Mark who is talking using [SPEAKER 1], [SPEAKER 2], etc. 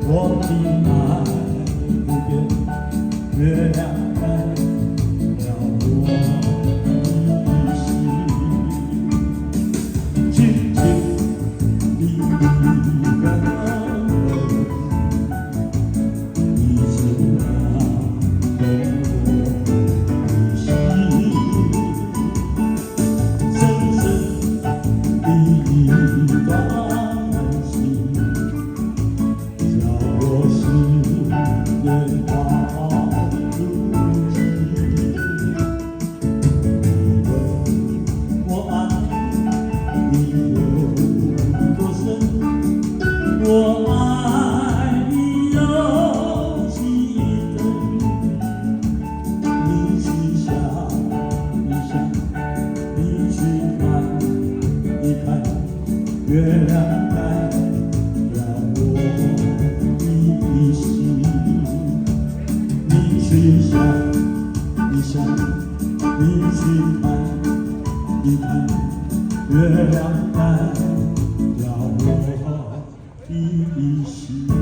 [SPEAKER 1] 我的爱不变，月亮代表我的心。轻轻的一个吻，已经打动我的心。深深的一段情，叫我心连花如织。你问我爱你有多深，我爱你有几分？你去想一想，你去看一看，月亮代表我的心。你去想一想，你去看一看，月亮代表我的心。